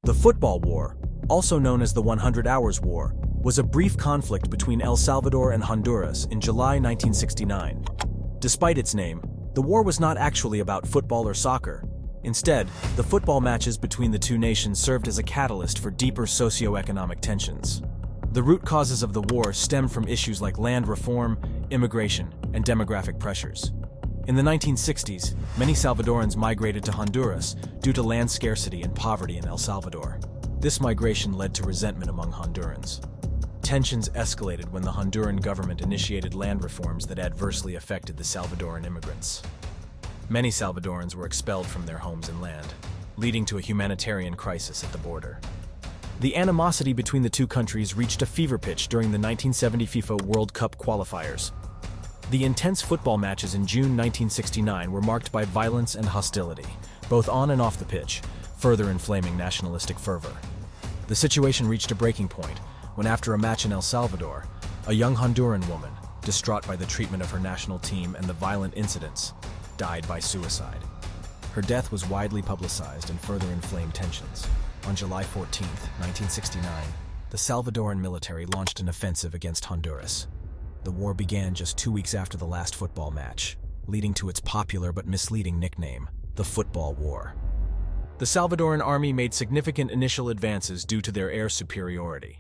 The Football War, also known as the 100 Hours War, was a brief conflict between El Salvador and Honduras in July 1969. Despite its name, the war was not actually about football or soccer. Instead, the football matches between the two nations served as a catalyst for deeper socio-economic tensions. The root causes of the war stemmed from issues like land reform, immigration, and demographic pressures. In the 1960s, many Salvadorans migrated to Honduras due to land scarcity and poverty in El Salvador. This migration led to resentment among Hondurans. Tensions escalated when the Honduran government initiated land reforms that adversely affected the Salvadoran immigrants. Many Salvadorans were expelled from their homes and land, leading to a humanitarian crisis at the border. The animosity between the two countries reached a fever pitch during the 1970 FIFA World Cup qualifiers. The intense football matches in June 1969 were marked by violence and hostility, both on and off the pitch, further inflaming nationalistic fervor. The situation reached a breaking point when, after a match in El Salvador, a young Honduran woman, distraught by the treatment of her national team and the violent incidents, died by suicide. Her death was widely publicized and further inflamed tensions. On July 14, 1969, the Salvadoran military launched an offensive against Honduras. The war began just 2 weeks after the last football match, leading to its popular but misleading nickname, the Football War. The Salvadoran army made significant initial advances due to their air superiority.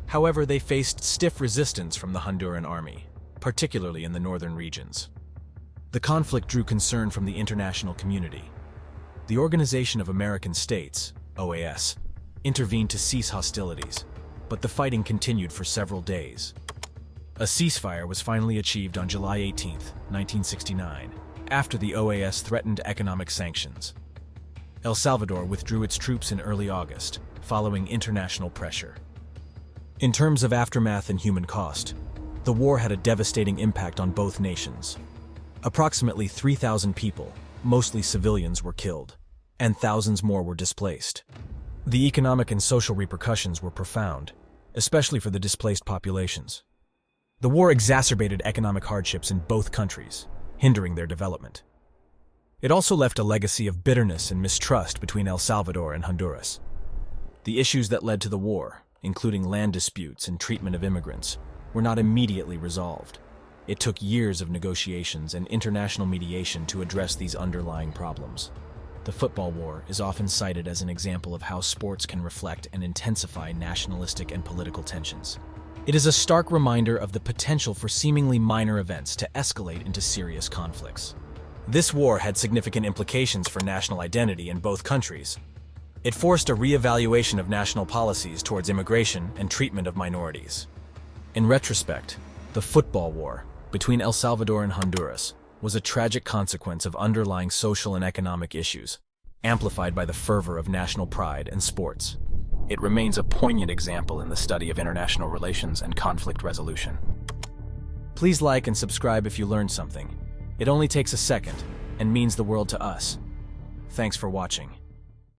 However, they faced stiff resistance from the Honduran army, particularly in the northern regions. The conflict drew concern from the international community. The Organization of American States, OAS, intervened to cease hostilities, but the fighting continued for several days. A ceasefire was finally achieved on July 18, 1969, after the OAS threatened economic sanctions. El Salvador withdrew its troops in early August, following international pressure. In terms of aftermath and human cost, the war had a devastating impact on both nations. Approximately 3,000 people, mostly civilians, were killed, and thousands more were displaced. The economic and social repercussions were profound, especially for the displaced populations. The war exacerbated economic hardships in both countries, hindering their development. It also left a legacy of bitterness and mistrust between El Salvador and Honduras. The issues that led to the war, including land disputes and treatment of immigrants, were not immediately resolved. It took years of negotiations and international mediation to address these underlying problems. The football war is often cited as an example of how sports can reflect and intensify nationalistic and political tensions. It is a stark reminder of the potential for seemingly minor events to escalate into serious conflicts. This war had significant implications for national identity in both countries. It forced a re-evaluation of national policies towards immigration and treatment of minorities. In retrospect, the football war between El Salvador and Honduras was a tragic consequence of underlying social and economic issues, amplified by the fervor of national pride and sports. It remains a poignant example in the study of international relations and conflict resolution. Please like and subscribe if you learned something. It only takes a second and means the world to us. Thanks for watching.